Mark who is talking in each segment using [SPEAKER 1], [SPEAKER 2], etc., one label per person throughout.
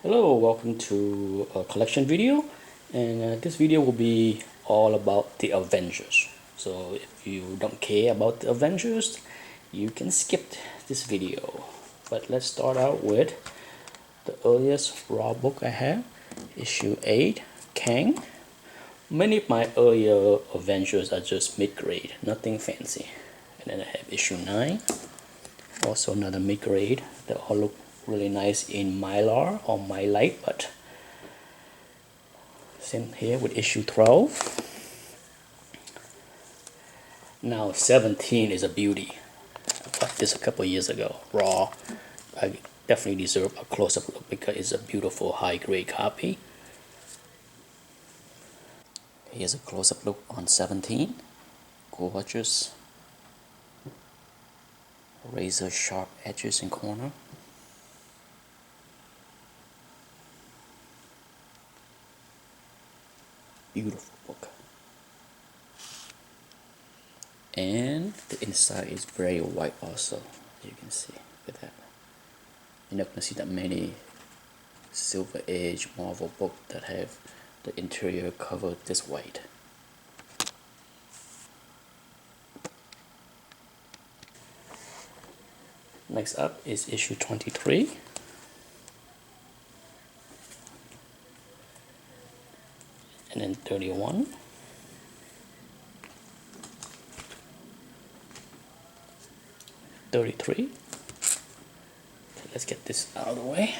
[SPEAKER 1] Hello, welcome to a collection video, and this video will be all about the Avengers. So if you don't care about the Avengers, you can skip this video. But let's start out with the earliest raw book I have, issue 8, Kang. Many of my earlier Avengers are just mid-grade, nothing fancy. And then I have issue 9, also another mid-grade. They all look really nice in mylar or mylite, but same here with issue 12. Now 17 is a beauty. I bought this a couple years ago raw. I definitely deserve a close-up look because it's a beautiful high-grade copy. Here's a close-up look on 17. Gorgeous, razor sharp edges and corner. Beautiful book. And the inside is very white also, as you can see. Look at that. You're not going to see that many Silver Age Marvel books that have the interior covered this white. Next up is issue 23. And then 31. Okay, let's get this out of the way.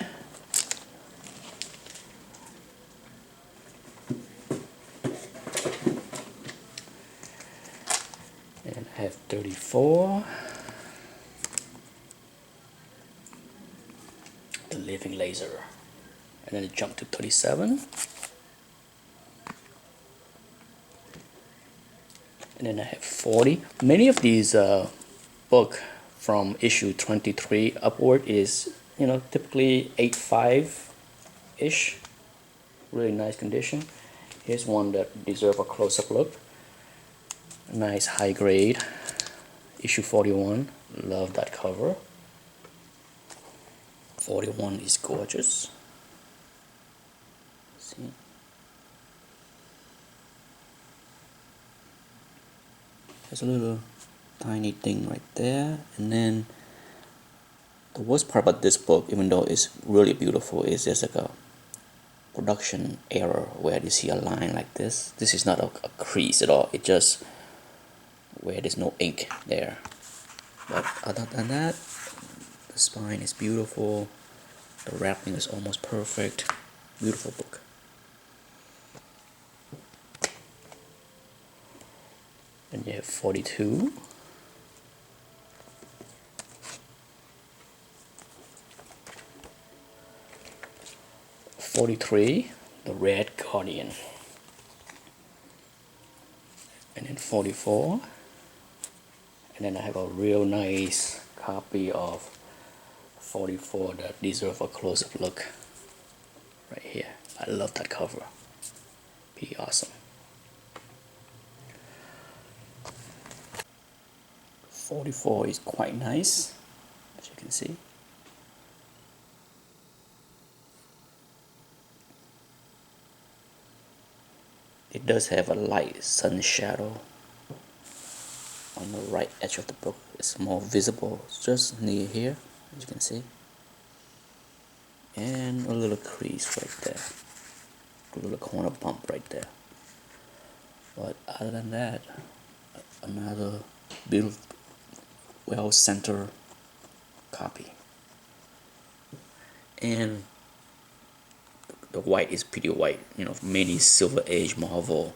[SPEAKER 1] And I have 34. The Living Laser. And then it jumped to 37. And then I have 40. Many of these book from issue 23 upward is, typically 8.5-ish. Really nice condition. Here's one that deserves a close-up look. Nice high grade. Issue 41. Love that cover. 41 is gorgeous. See? There's a little tiny thing right there, and then the worst part about this book, even though it's really beautiful, is there's like a production error where you see a line like this. This is not a crease at all, it just where there's no ink there. But other than that, the spine is beautiful, the wrapping is almost perfect. Beautiful book. And you have 42. 43, the Red Guardian. And then 44. And then I have a real nice copy of 44 that deserves a close-up look. Right here. I love that cover. Pretty awesome. 44 is quite nice, as you can see. It does have a light sun shadow on the right edge of the book. It's more visible just near here, as you can see. And a little crease right there. A little corner bump right there. But other than that, another beautiful, well-centered copy. And the white is pretty white. Many Silver Age Marvel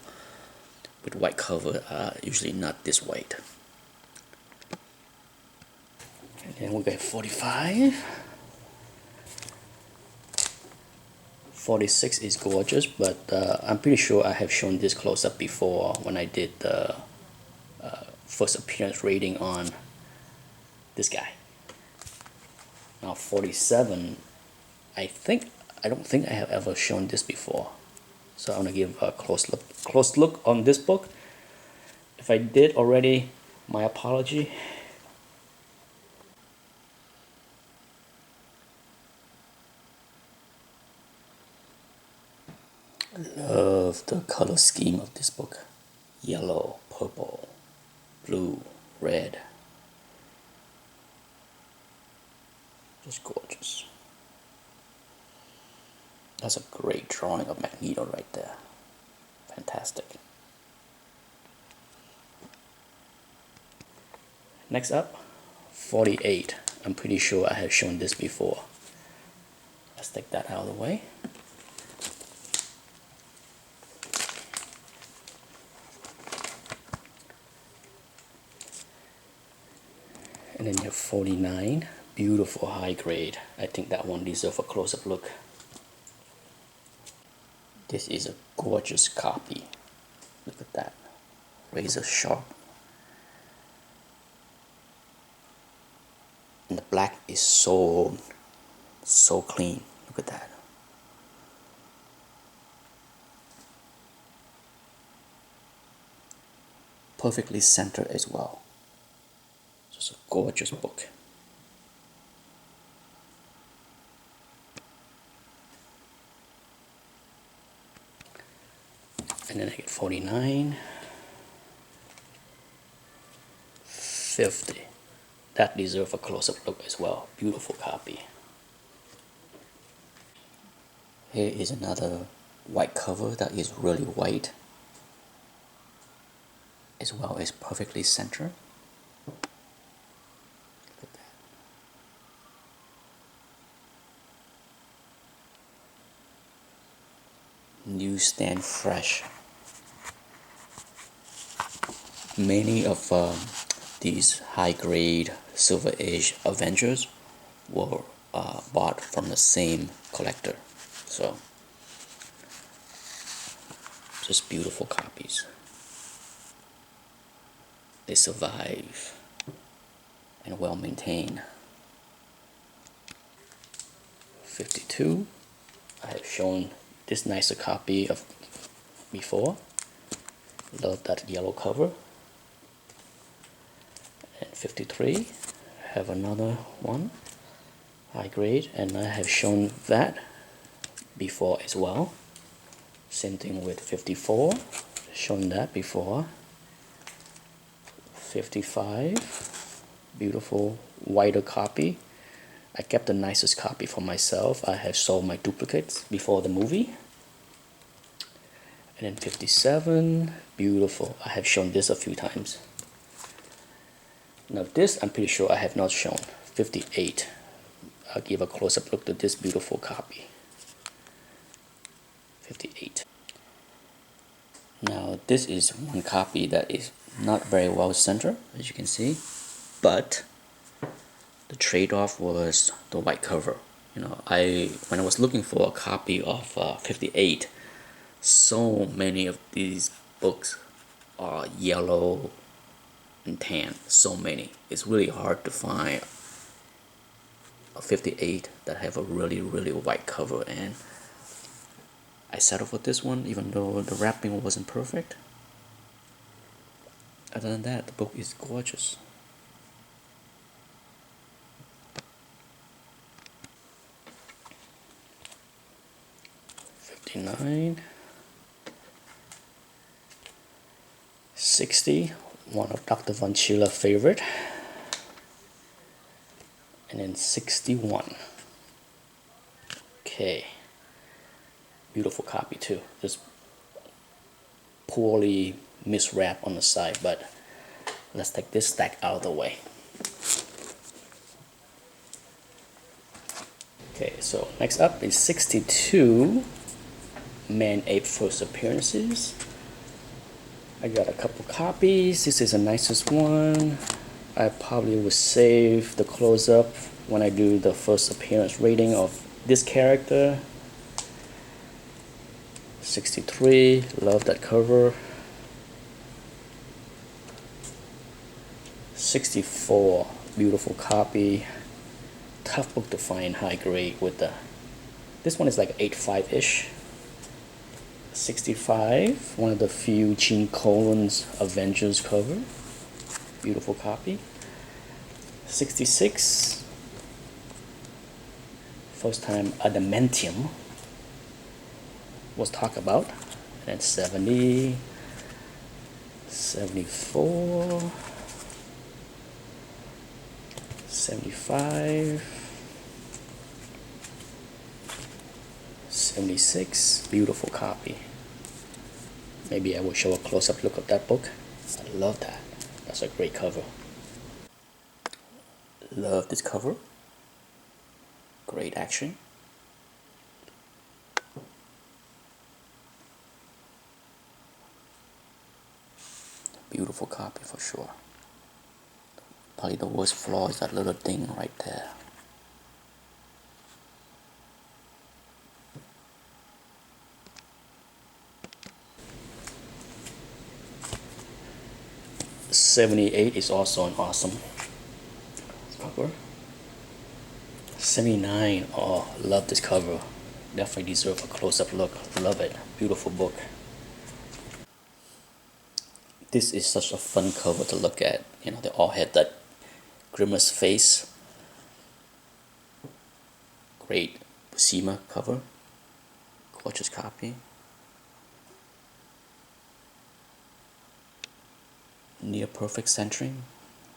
[SPEAKER 1] with white cover are usually not this white. And then we got 45. 46 is gorgeous, but I'm pretty sure I have shown this close up before when I did the first appearance rating on this guy. Now 47, I don't think I have ever shown this before, so I'm gonna give a close look on this book. If I did already, my apology. Love the color scheme of this book. Yellow, purple, blue, red. Just gorgeous. That's a great drawing of Magneto right there. Fantastic. Next up, 48. I'm pretty sure I have shown this before. Let's take that out of the way. And then you have 49. Beautiful high grade. I think that one deserves a close-up look. This is a gorgeous copy. Look at that. Razor sharp. And the black is so clean. Look at that. Perfectly centered as well. Just a gorgeous book. And then I get 49, 50. That deserves a close-up look as well. Beautiful copy. Here is another white cover that is really white, as well as perfectly centered. Look at that. Newsstand fresh. Many of these high-grade Silver Age Avengers were bought from the same collector, so just beautiful copies. They survive and well maintained. 52. I have shown this nicer copy of before. Love that yellow cover. And 53, I have another one, high grade, and I have shown that before as well. Same thing with 54, shown that before. 55, beautiful whiter copy. I kept the nicest copy for myself. I have sold my duplicates before the movie. And then 57, beautiful. I have shown this a few times. Now this, I'm pretty sure I have not shown. 58. I'll give a close-up look to this beautiful copy. 58. Now this is one copy that is not very well centered, as you can see, but the trade-off was the white cover. You know, when I was looking for a copy of 58, so many of these books are yellow and tan. So many. It's really hard to find a 58 that have a really white cover, and I settled for this one even though the wrapping wasn't perfect. Other than that, the book is gorgeous. '59, 60, one of Dr. Von Schiller's favorite, and then 61. Okay, beautiful copy too. Just poorly miswrapped on the side, but let's take this stack out of the way. Okay, so next up is 62, Man-Ape First Appearances. I got a couple copies. This is the nicest one. I probably will save the close-up when I do the first appearance rating of this character. 63, love that cover. 64, beautiful copy. Tough book to find high grade with the, this one is like 8.5-ish. 65, one of the few Gene Colan's Avengers cover. Beautiful copy. 66, first time Adamantium. was talked about. And then 70, 74, 75, 76. Beautiful copy. Maybe I will show a close-up look of that book. I love that. That's a great cover. Love this cover. Great action. Beautiful copy for sure. Probably the worst flaw is that little thing right there. '78 is also an awesome cover. '79, oh, love this cover. Definitely deserve a close-up look. Love it. Beautiful book. This is such a fun cover to look at. You know, they all have that grimace face. Great Buscema cover. Gorgeous copy. Near perfect centering.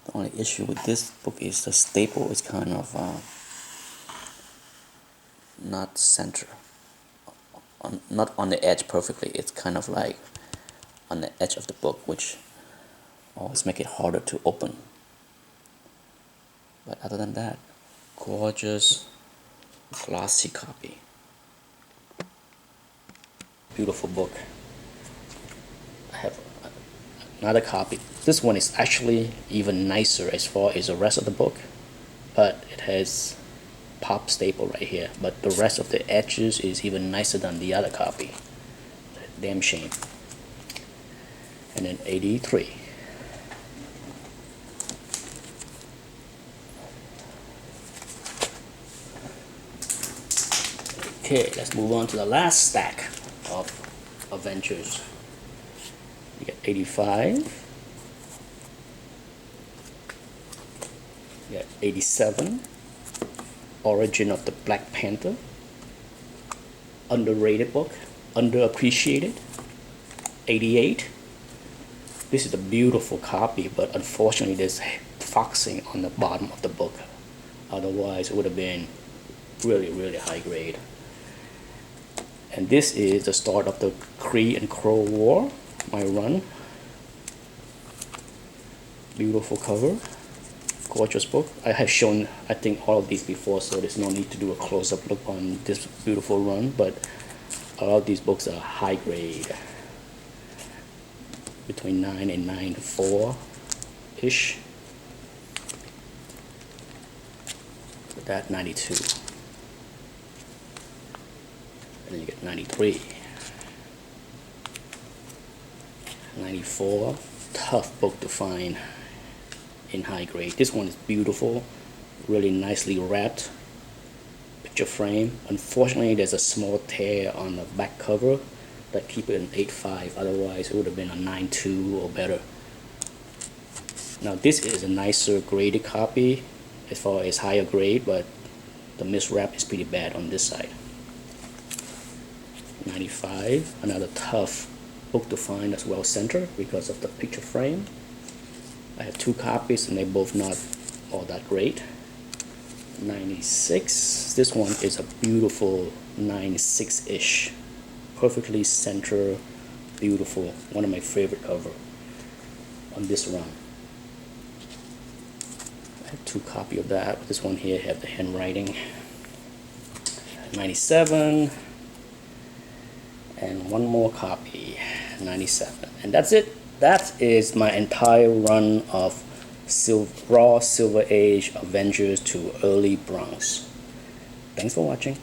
[SPEAKER 1] The only issue with this book is the staple is kind of not center. Not on the edge perfectly. It's kind of like on the edge of the book, which always make it harder to open. But other than that, gorgeous glossy copy. Beautiful book. I have another copy. This one is actually even nicer as far as the rest of the book, but it has pop staple right here, but the rest of the edges is even nicer than the other copy. Damn shame. And then 83. Okay, let's move on to the last stack of Avengers. You get 85. You got 87. Origin of the Black Panther. Underrated book. Underappreciated. 88. This is a beautiful copy, but unfortunately there's foxing on the bottom of the book. Otherwise it would have been really, really high grade. And this is the start of the Kree and Crow War, my run. Beautiful cover. Gorgeous book. I have shown, I think, all of these before, so there's no need to do a close-up look on this beautiful run, but a lot of these books are high grade. Between 9 and 9.4-ish. With that, 92. And then you get 93. 94. Tough book to find in high grade. This one is beautiful, really nicely wrapped. Picture frame. Unfortunately, there's a small tear on the back cover that keep it an 8.5. Otherwise, it would have been a 9.2 or better. Now, this is a nicer graded copy as far as higher grade, but the miswrap is pretty bad on this side. 95. Another tough book to find as well centered because of the picture frame. I have two copies and they're both not all that great. 96. This one is a beautiful 9.6-ish. Perfectly center, beautiful. One of my favorite cover on this run. I have two copies of that. This one here have the handwriting. 97. And one more copy, 97. And that's it. That is my entire run of raw Silver Age Avengers to early Bronze. Thanks for watching.